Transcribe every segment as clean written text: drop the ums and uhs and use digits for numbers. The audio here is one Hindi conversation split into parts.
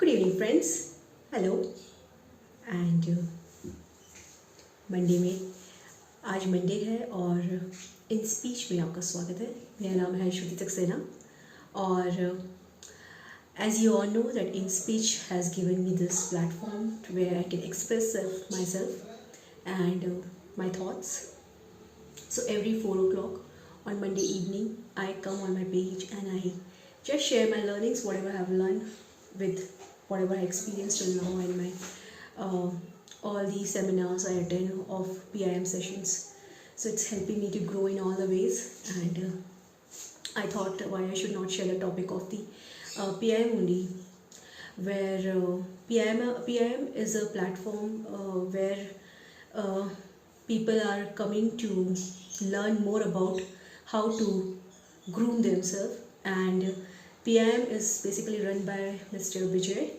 Good evening friends, hello and Monday में आज मंडे है और इन स्पीच में आपका स्वागत है। मेरा नाम है श्रुति सक्सेना और as you all know that in speech has given me this platform where I can express myself and my thoughts. So every 4 o'clock on Monday evening, I come on my page and I just share my learnings, whatever I have learned with whatever I experienced till now in my all the seminars I attend of PIM sessions. So it's helping me to grow in all the ways, and I thought why I should not share the topic of the PIM only, where PIM is a platform where people are coming to learn more about how to groom themselves, and PIM is basically run by Mr. Vijay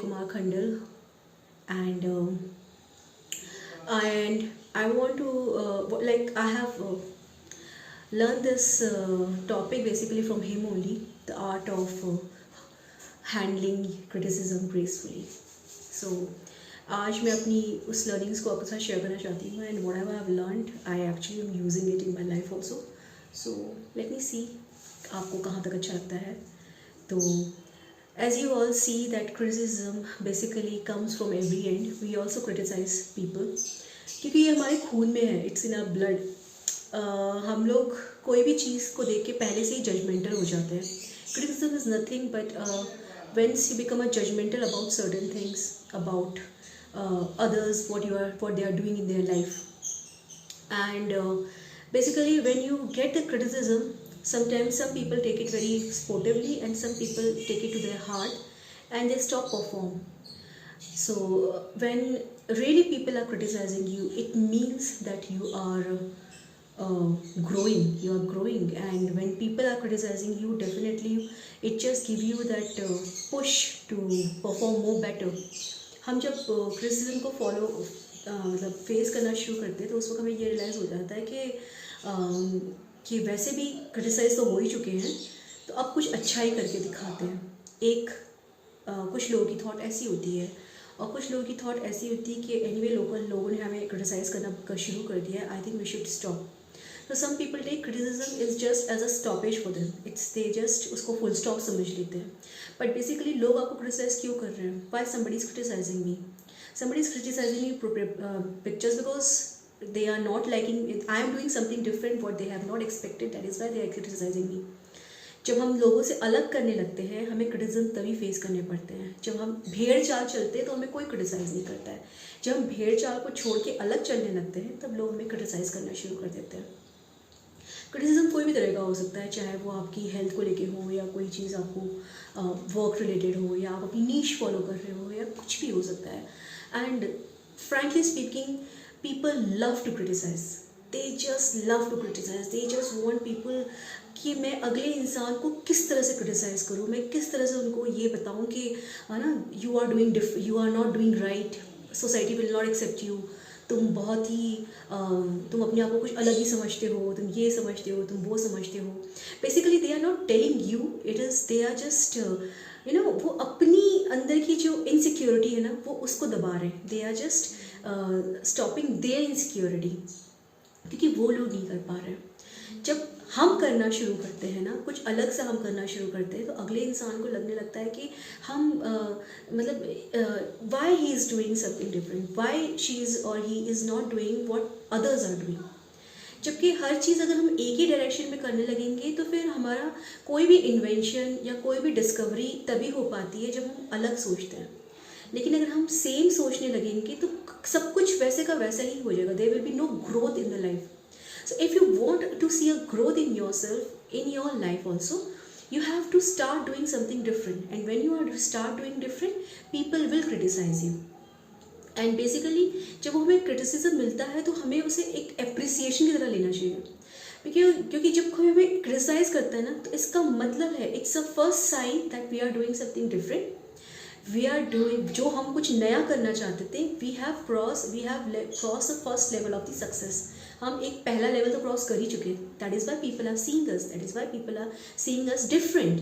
Kumar Khandal, and I want to I have learned this topic basically from him only, the art of handling criticism gracefully. So आज मैं अपनी उस लर्निंग्स को आपके साथ शेयर करना चाहती हूँ, and whatever I have learned I actually am using it in my life also. So let me see आपको कहाँ तक अच्छा लगता है. तो as you all see that criticism basically comes from every end. We also criticize people क्योंकि ये हमारे खून में है, इट्स इन आवर ब्लड. हम लोग कोई भी चीज़ को देख के पहले से ही जजमेंटल हो जाते हैं. Criticism is nothing but once you become a judgmental about certain things, about others, what they are doing in their life, and basically when you get the criticism, sometimes some people take it very sportively and some people take it to their heart and they stop perform. So when really people are criticizing you, it means that you are growing, and when people are criticizing you, definitely it just give you that push to perform more better. हम जब क्रिटिसिज्म को फॉलो मतलब फेस करना शुरू करते हैं तो उस वक्त हमें ये रियलाइज़ हो जाता है कि वैसे भी क्रिटिसाइज तो हो ही चुके हैं, तो अब कुछ अच्छा ही करके दिखाते हैं. कुछ लोगों की थॉट ऐसी होती है और कुछ लोगों की थॉट ऐसी होती है कि एनीवे लोगों ने हमें क्रिटिसाइज़ करना शुरू कर दिया, I think we should stop. So some people take criticism is just as a stoppage for them. They just उसको full stop समझ लेते हैं. But basically लोग आपको criticize क्यों कर रहे हैं? Why somebody is criticizing me? Somebody is criticizing me pictures because they are not liking it. I am doing something different what they have not expected. That is why they are criticizing me. जब हम लोगों से अलग करने लगते हैं हमें क्रिटिसिज्म तभी फेस करने पड़ते हैं. जब हम भेड़ चाल चलते हैं तो हमें कोई क्रिटिसाइज़ नहीं करता है. जब हम भेड़ चाल को छोड़ के अलग चलने लगते हैं तब लोग हमें क्रिटिसाइज़ करना शुरू कर देते हैं. क्रिटिसिज्म कोई भी तरह का हो सकता है, चाहे वो आपकी हेल्थ को लेके हो या कोई चीज़ आपको वर्क रिलेटेड हो या आप अपनी नीश फॉलो कर रहे हो या कुछ भी हो सकता है. And frankly speaking people love to criticise. They just love to criticise. They just want people कि मैं अगले इंसान को किस तरह से क्रिटिसाइज़ करूँ, मैं किस तरह से उनको ये बताऊँ कि है ना, you are not doing right, society will not accept you, तुम बहुत ही तुम अपने आप को कुछ अलग ही समझते हो, तुम ये समझते हो, तुम वो समझते हो. Basically they are not telling you, it is they are just वो अपनी अंदर की जो इनसिक्योरिटी है ना वो उसको दबा रहे हैं. They are just stopping their insecurity क्योंकि वो लोग नहीं कर पा रहे हैं. जब हम करना शुरू करते हैं ना, कुछ अलग से हम करना शुरू करते हैं तो अगले इंसान को लगने लगता है कि हम why he is doing something different, why she is और he is not doing what others are doing. जबकि हर चीज़ अगर हम एक ही डायरेक्शन में करने लगेंगे तो फिर हमारा कोई भी इन्वेंशन या कोई भी डिस्कवरी तभी हो पाती है जब हम अलग सोचते हैं. लेकिन अगर हम सेम सोचने लगेंगे तो सब कुछ वैसे का वैसा ही हो जाएगा. There will be no growth in the life. So if you want to see a growth in yourself, in your life also, you have to start doing something different. And when you are to start doing different, people will criticize you. And basically जब हमें criticism मिलता है तो हमें उसे एक appreciation की तरह लेना चाहिए. क्योंकि जब कोई हमें criticize करता है ना तो इसका मतलब है it's a first sign that we are doing something different. We are doing जो हम कुछ नया करना चाहते थे. We have crossed the first level of the success. हम एक पहला लेवल तो क्रॉस कर ही चुके हैं. That is why people are seeing us, that is why people are seeing us different.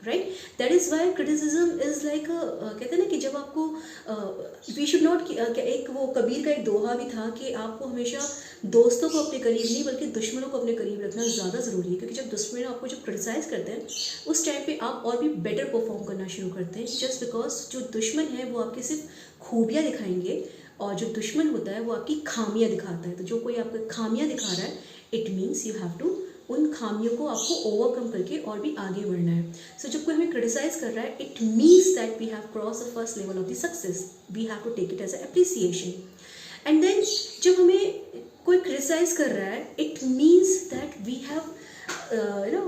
Right. That is why criticism is like कहते हैं ना कि जब आपको वी शुड नॉट, एक वो कबीर का एक दोहा भी था कि आपको हमेशा दोस्तों को अपने करीब नहीं बल्कि दुश्मनों को अपने करीब रखना ज़्यादा ज़रूरी है, क्योंकि जब दुश्मन आपको जब क्रिटिसाइज़ करते हैं उस टाइम पे आप और भी बेटर परफॉर्म करना शुरू करते हैं, जस्ट बिकॉज जो दुश्मन है वो आपकी सिर्फ खूबियाँ दिखाएंगे और जो दुश्मन होता है वो आपकी खामियां दिखाता है। तो जो कोई आपको खामियां दिखा रहा है, it means you have to उन खामियों को आपको ओवरकम करके और भी आगे बढ़ना है। सो जब कोई हमें क्रिटिसाइज कर रहा है, it means that we have cross the first level of the success, we have to take it as appreciation. And then जब हमें कोई क्रिटिसाइज कर रहा है, it means that we have you know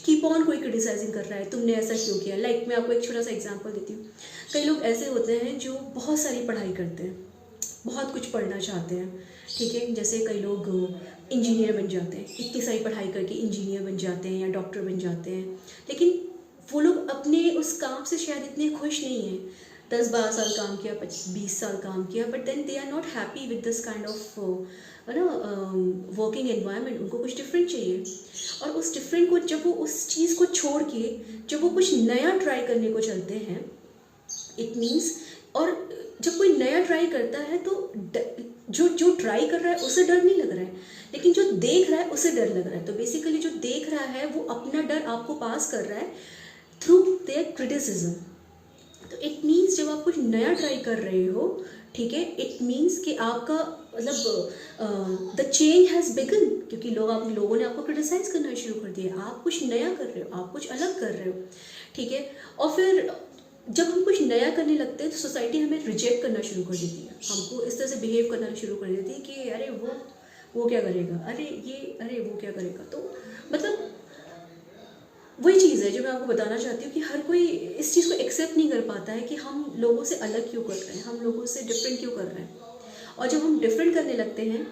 keep on, कोई क्रिटिसाइजिंग कर रहा है, तुमने ऐसा क्यों किया। लाइक मैं आपको एक छोटा सा एग्जांपल देती हूँ। कई लोग ऐसे होते हैं जो बहुत सारी पढ़ाई करते हैं, बहुत कुछ पढ़ना चाहते हैं, ठीक है, जैसे कई लोग इंजीनियर बन जाते हैं, इतनी सारी पढ़ाई करके इंजीनियर बन जाते हैं या डॉक्टर बन जाते हैं, लेकिन वो लोग अपने उस काम से शायद इतने खुश नहीं हैं। 10-12 साल काम किया, 20 साल काम किया, but then they are not happy with this kind of working environment. उनको कुछ डिफरेंट चाहिए, और उस डिफरेंट को जब वो उस चीज़ को छोड़ के जब वो कुछ नया ट्राई करने को चलते हैं, इट मीन्स, और जब कोई नया ट्राई करता है तो जो ट्राई कर रहा है उसे डर नहीं लग रहा है, लेकिन जो देख रहा है उसे डर लग रहा है। तो बेसिकली जो देख रहा है वो अपना डर आपको पास कर रहा है थ्रू देयर क्रिटिसिज्म। तो इट मीन्स जब आप कुछ नया ट्राई कर रहे हो, ठीक है, इट मीन्स कि आपका मतलब द चेंज हैज़ बिगन, क्योंकि लोगों ने आपको क्रिटिसाइज करना शुरू कर दिया। आप कुछ नया कर रहे हो, आप कुछ अलग कर रहे हो, ठीक है। और फिर जब हम कुछ नया करने लगते हैं तो सोसाइटी हमें रिजेक्ट करना शुरू कर देती है, हमको इस तरह से बिहेव करना शुरू कर देती है कि अरे वो क्या करेगा, अरे वो क्या करेगा। तो मतलब वही चीज़ है जो मैं आपको बताना चाहती हूँ कि हर कोई इस चीज़ को एक्सेप्ट नहीं कर पाता है कि हम लोगों से अलग क्यों कर रहे हैं, हम लोगों से डिफरेंट क्यों कर रहे हैं। और जब हम डिफरेंट करने लगते हैं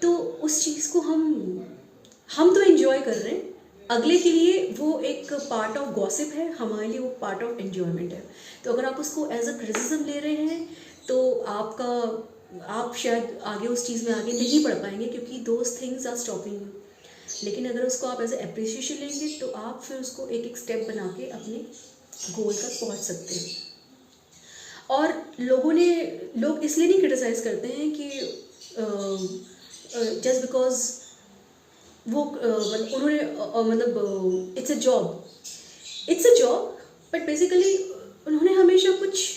तो उस चीज़ को हम तो एंजॉय कर रहे हैं, अगले के लिए वो एक पार्ट ऑफ गॉसिप है, हमारे लिए वो पार्ट ऑफ एन्जॉयमेंट है। तो अगर आप उसको एज अ क्रिटिसिज्म ले रहे हैं तो आप शायद आगे उस चीज़ में आगे नहीं बढ़ पाएंगे, क्योंकि those things are stopping you. लेकिन अगर उसको आप एज ए अप्रिसिएशन लेंगे तो आप फिर उसको एक एक स्टेप बना के अपने गोल तक पहुंच सकते हैं। और लोग इसलिए नहीं क्रिटिसाइज करते हैं कि जस्ट बिकॉज वो उन्होंने मतलब it's a job, but basically उन्होंने हमेशा कुछ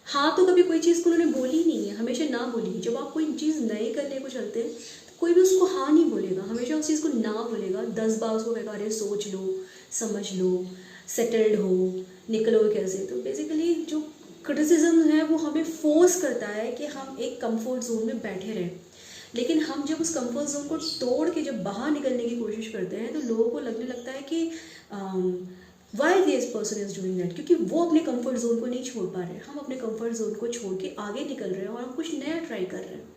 हाँ तो कभी कोई चीज़ को उन्होंने बोली नहीं है, हमेशा ना बोली है। जब आप कोई चीज़ नए करने को चलते हैं तो कोई भी उसको हाँ नहीं बोलेगा, हमेशा उस चीज़ को ना बोलेगा। 10 बार उसको कहेगा अरे सोच लो, समझ लो, सेटल्ड हो, निकलो कैसे। तो बेसिकली जो क्रिटिसिज्म है वो हमें फोर्स करता है कि हम एक कंफर्ट जोन में बैठे रहें, लेकिन हम जब उस कंफर्ट जोन को तोड़ के जब बाहर निकलने की कोशिश करते हैं तो लोगों को लगने लगता है कि why this person is doing that, क्योंकि वो अपने कंफर्ट जोन को नहीं छोड़ पा रहे हैं। हम अपने कंफर्ट जोन को छोड़ के आगे निकल रहे हैं और हम कुछ नया ट्राई कर रहे हैं।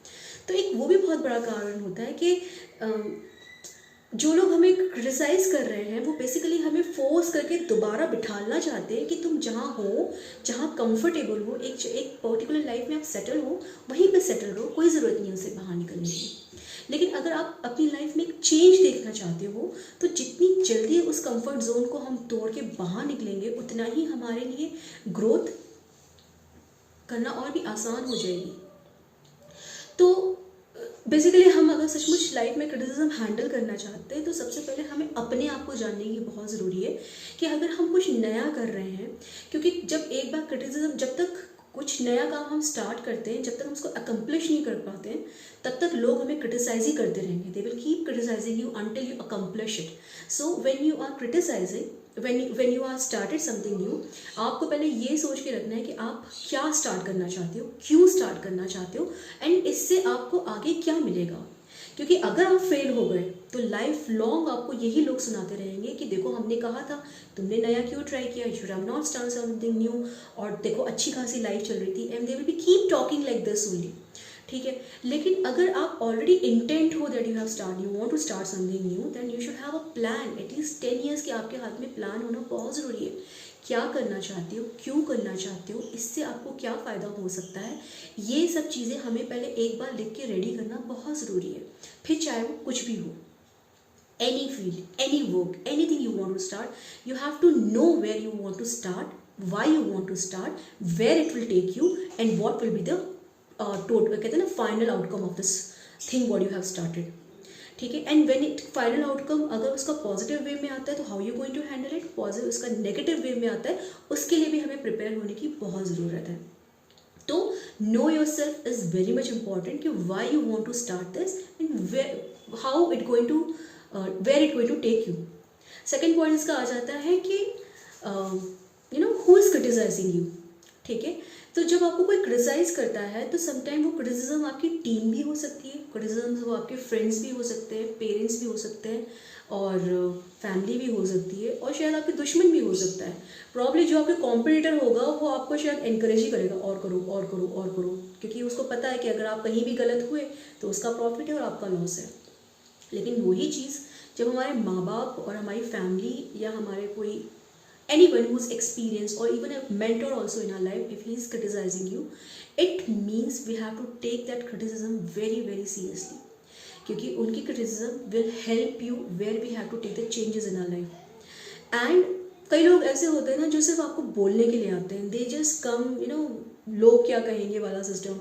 तो एक वो भी बहुत बड़ा कारण होता है कि जो लोग हमें क्रिटिसाइज कर रहे हैं वो बेसिकली हमें फोर्स करके दोबारा बिठाना चाहते हैं कि तुम जहाँ हो, जहाँ कंफर्टेबल हो, एक पर्टिकुलर लाइफ में आप सेटल हो, वहीं पे सेटल रहो, कोई ज़रूरत नहीं है उससे बाहर निकलने की। लेकिन अगर आप अपनी लाइफ में एक चेंज देखना चाहते हो तो जितनी जल्दी उस कंफर्ट जोन को हम तोड़ के बाहर निकलेंगे उतना ही हमारे लिए ग्रोथ करना और भी आसान हो जाएगी। तो बेसिकली हम अगर सचमुच लाइफ में क्रिटिसिज्म हैंडल करना चाहते हैं तो सबसे पहले हमें अपने आप को जानने की बहुत ज़रूरी है कि अगर हम कुछ नया कर रहे हैं, क्योंकि जब एक बार क्रिटिसिज्म, जब तक कुछ नया काम हम स्टार्ट करते हैं, जब तक हम उसको अकम्प्लिश नहीं कर पाते हैं तब तक लोग हमें क्रिटिसाइज ही करते रहेंगे। They will keep criticising you until you accomplish it. So when you are criticising, when you are started something new, आपको पहले ये सोच के रखना है कि आप क्या स्टार्ट करना चाहते हो, क्यों स्टार्ट करना चाहते हो, एंड इससे आपको आगे क्या मिलेगा। क्योंकि अगर आप फेल हो गए तो लाइफ लॉन्ग आपको यही लोग सुनाते रहेंगे कि देखो हमने कहा था, तुमने नया क्यों ट्राई किया, you should have not start something new, और देखो अच्छी खासी लाइफ चल रही थी, and they will be keep talking like this only. ठीक है, लेकिन अगर आप ऑलरेडी इंटेंट हो that you have start, you want to start something new, then you should have a plan. At least 10 years के आपके हाथ में प्लान होना बहुत ज़रूरी है। क्या करना चाहते हो, क्यों करना चाहते हो, इससे आपको क्या फ़ायदा हो सकता है, ये सब चीज़ें हमें पहले एक बार लिख के रेडी करना बहुत ज़रूरी है, फिर चाहे वो कुछ भी हो। any field, any work, anything you want to start, you have to know where you want to start, why you want to start, where it will take you, and what will be the total कहते हैं ना final outcome of this thing what you have started. ठीक है. And when it final outcome अगर उसका पॉजिटिव वे में आता है तो how you going to handle it. Positive उसका नेगेटिव वे में आता है, उसके लिए भी हमें प्रिपेयर होने की बहुत ज़रूरत है. तो know yourself is very much important कि why you want to start this and how it going to where it going to take you. Second point इसका आ जाता है कि you know who is criticizing you. ठीक है. तो जब आपको कोई क्रिटिसाइज करता है तो समटाइम वो क्रिटिसिज्म आपकी टीम भी हो सकती है, क्रिटिसिज्म वो आपके फ्रेंड्स भी हो सकते हैं, पेरेंट्स भी हो सकते हैं, और फैमिली भी हो सकती है, और शायद आपके दुश्मन भी हो सकता है. प्रॉब्ली जो आपके कॉम्पिटिटर होगा वो आपको शायद एनकरेज ही करेगा और करो और करो और करो, क्योंकि उसको पता है कि अगर आप कहीं भी गलत हुए तो उसका प्रॉफिट है और आपका लॉस है. लेकिन वही चीज़ जब हमारे माँ बाप और हमारी फैमिली या हमारे कोई anyone who's experienced or even a mentor also in our life, if he is criticizing you, it means we have to take that criticism very very seriously, क्योंकि उनकी criticism will help you where we have to take the changes in our life. And कई लोग ऐसे होते हैं ना जो सिर्फ आपको बोलने के लिए आते हैं, they just come, you know, लोग क्या कहेंगे वाला सिस्टम.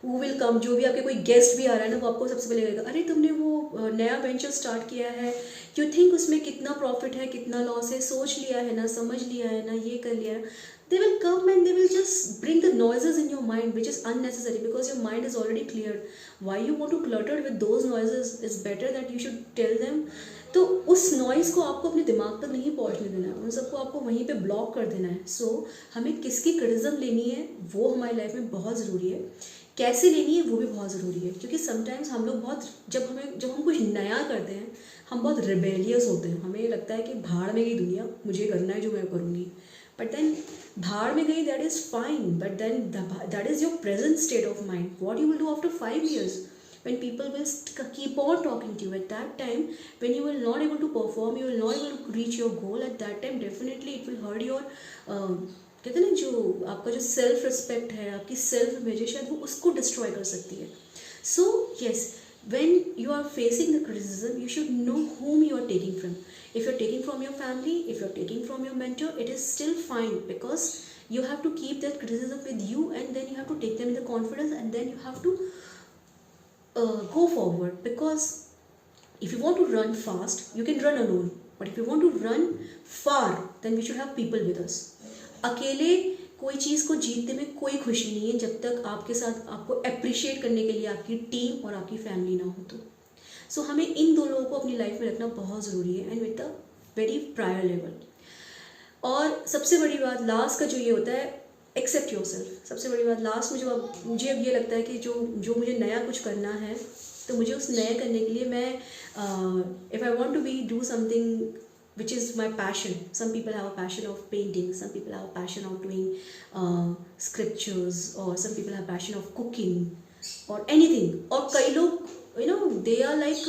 हु विल कम, जो भी आपके कोई गेस्ट भी आ रहा है ना वो आपको सबसे पहले कहेगा अरे तुमने वो नया वेंचर स्टार्ट किया है, यू थिंक उसमें कितना प्रॉफिट है कितना लॉस है, सोच लिया है ना, समझ लिया है ना, ये कर लिया है. They will come and they will just bring the noises in your mind which is unnecessary because your mind is already cleared. Why you want to clutter with those noises? It's better that you should tell them. तो उस नॉइज़ को आपको अपने दिमाग तक नहीं पहुंचने देना है, उन सबको आपको वहीं पे ब्लॉक कर देना है. सो हमें किसकी क्रिटिसिज्म लेनी है वो हमारी लाइफ में बहुत ज़रूरी है, कैसे लेनी है वो भी बहुत ज़रूरी है. क्योंकि समटाइम्स हम लोग बहुत जब हम कुछ नया करते हैं हम बहुत रिबेलियस होते हैं, हमें लगता है कि भाड़ में गई दुनिया, मुझे करना है जो मैं करूँगी. बट देन भाड़ में गई that is fine, but then that is your present state of mind. What you will do after 5 years when people will keep on talking to you? At that time when you will not able to perform, you will not able to reach your goal, at that time definitely it will hurt your कहते हैं ना जो आपका जो सेल्फ रिस्पेक्ट है, आपकी सेल्फ इमेज है, शायद वो उसको डिस्ट्रॉय कर सकती है. So yes, when you are facing the criticism you should know whom you are taking from. If you are taking from your family, if you are taking from your mentor, it is still fine because you have to keep that criticism with you and then you have to take them in the confidence and then you have to go forward. Because if you want to run fast you can run alone, but if you want to run far then we should have people with us. अकेले कोई चीज़ को जीतने में कोई खुशी नहीं है जब तक आपके साथ आपको अप्रिशिएट करने के लिए आपकी टीम और आपकी फैमिली ना हो. तो सो हमें इन दो लोगों को अपनी लाइफ में रखना बहुत ज़रूरी है and with a very prior level. और सबसे बड़ी बात लास्ट का जो ये होता है, एक्सेप्ट योर सेल्फ. सबसे बड़ी बात लास्ट में जो मुझे अब ये लगता है कि जो मुझे नया कुछ करना है तो मुझे उस नए करने के लिए मैं if I want to be do something which is my passion. Some people have a passion of painting, some people have a passion of doing scriptures, or some people have a passion of cooking or anything. और कई लोग you know they are like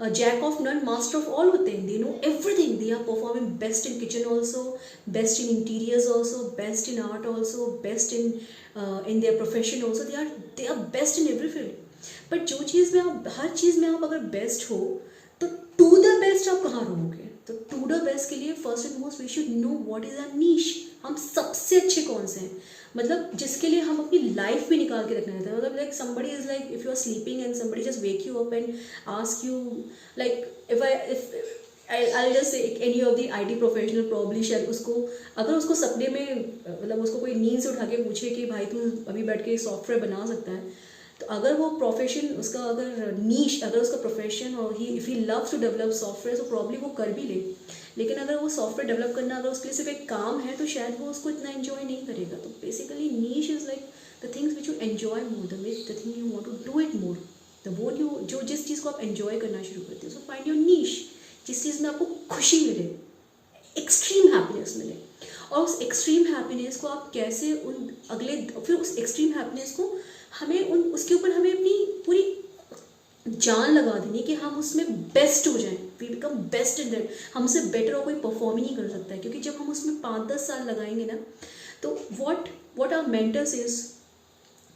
a jack of none master of all होते हैं. They know everything. They are performing best in kitchen also, best in interiors also, best in art also, best in their profession also. They are best in every field. But जो चीज़ में आप हर चीज़ में आप अगर बेस्ट हो तो टू द बेस्ट आप कहाँ रहोगे. तो टू द बेस्ट के लिए first and most we should know what is our niche. हम सबसे अच्छे कौन से हैं, मतलब जिसके लिए हम अपनी लाइफ भी निकाल के रखना चाहते हैं. मतलब like somebody is like if you are sleeping and somebody just wake you up and ask you like if I just say any of the IT professional probably शायद उसको अगर उसको सपने में मतलब उसको कोई नींद से उठा के पूछे कि भाई तू अभी बैठ के सॉफ्टवेयर बना सकता है, तो अगर वो प्रोफेशन उसका अगर नीश अगर उसका प्रोफेशन और if he loves to develop software तो प्रॉब्ली वो कर भी ले. लेकिन अगर वो सॉफ्टवेयर डेवलप करना अगर उसके लिए सिर्फ एक काम है तो शायद वो उसको इतना एंजॉय नहीं करेगा. तो basically niche is like the things which you enjoy more, the thing you want to do it more, the वो यू जो जिस चीज़ को आप एंजॉय करना शुरू करते हो. सो फाइंड योर नीश, जिस चीज़ में आपको खुशी मिले, एक्सट्रीम हैप्पीनेस मिले. और उस एक्सट्रीम हैप्पीनेस को आप कैसे उन अगले फिर उस एक्सट्रीम हैप्पीनेस को हमें उसके ऊपर हमें अपनी पूरी जान लगा देनी कि हम उसमें बेस्ट हो जाएं. We become best in that. हमसे बेटर और कोई परफॉर्म ही नहीं कर सकता है, क्योंकि जब हम उसमें 5-10 साल लगाएंगे ना तो व्हाट आवर मेंटर सेज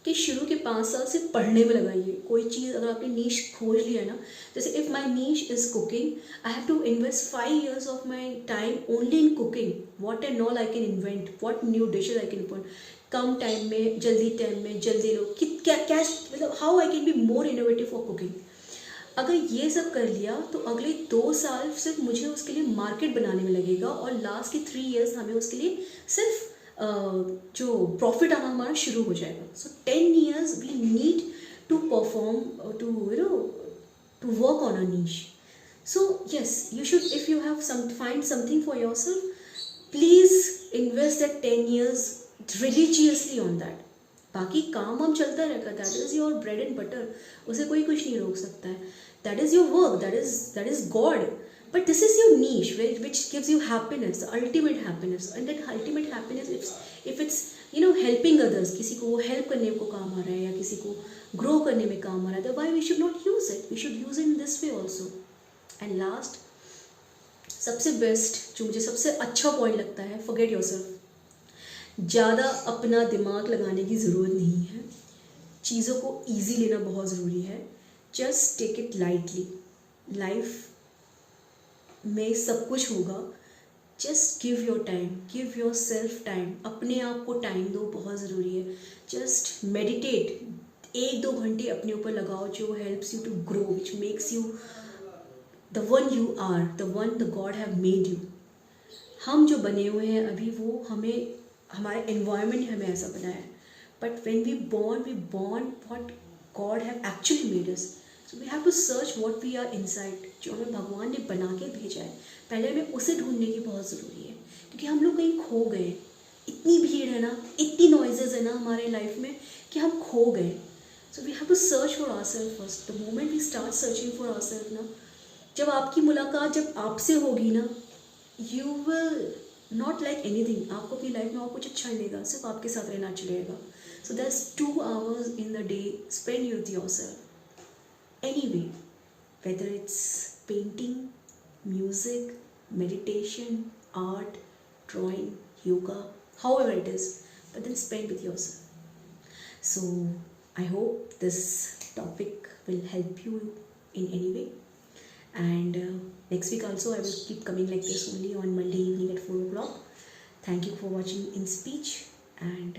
कि शुरू के 5 साल सिर्फ पढ़ने में लगाइए। कोई चीज़ अगर आपने नीश खोज लिया है ना, जैसे if my niche is cooking, I have to invest 5 years of my time only in cooking. What and all I can invent, what new dishes I can put, कम टाइम में, जल्दी लो, क्या क्या मतलब how I can be more innovative for cooking. अगर ये सब कर लिया तो अगले 2 साल सिर्फ मुझे उसके लिए मार्केट बनाने में लगेगा, और लास्ट के 3 years हमें उसके लिए सिर्फ जो प्रॉफिट आना हमारा शुरू हो जाएगा। So 10 years we need to perform, to to work on a niche. So yes, you should, if you have find something for yourself, please invest that 10 years religiously on that. बाकी काम हम चलता रहेगा, that is your bread and butter, उसे कोई कुछ नहीं रोक सकता है। That is your work, that is God, but this is your niche which gives you happiness, the ultimate happiness. And that ultimate happiness if it's helping others, किसी को वो हेल्प करने को काम आ रहा है या किसी को ग्रो करने में काम आ रहा है, तो why we should not use it, we should use it in this way also. And last, सबसे बेस्ट जो मुझे सबसे अच्छा पॉइंट लगता है, फॉरगेट योरसेल्फ। ज़्यादा अपना दिमाग लगाने की ज़रूरत नहीं है, चीज़ों को ईजी लेना बहुत ज़रूरी है। Just take it lightly. Life में सब कुछ होगा, just give your time, give yourself time, अपने आप को टाइम दो, बहुत ज़रूरी है। जस्ट मेडिटेट, 1-2 घंटे अपने ऊपर लगाओ, जो helps you to grow, which makes you the one you are, the one the God have made you. हम जो बने हुए हैं अभी, वो हमें, हमारे एनवायरनमेंट ने हमें ऐसा बनाया है, but when we born what God have actually made us. So we have to search what we are inside, जो हमें भगवान ने बना के भेजा है, पहले हमें उसे ढूंढने की बहुत ज़रूरी है, क्योंकि हम लोग कहीं खो गए। इतनी भीड़ है ना, इतनी नॉइजेज है ना हमारे लाइफ में कि हम खो गए। So we have to search for ourselves first. The moment we start searching for ourselves ना, जब आपकी मुलाकात जब आपसे होगी ना, you will not like anything. आपको अपनी लाइफ में और कुछ अच्छा नहीं लगेगा, सिर्फ आपके साथ रहना अच्छा लगेगा। So that's 2 hours in the day spend with your self any way, whether it's painting, music, meditation, art, drawing, yoga, however it is, but then spend with yourself. So I hope this topic will help you in any way. And next week also I will keep coming like this only on Monday evening at 4 o'clock. Thank you for watching In Speech, and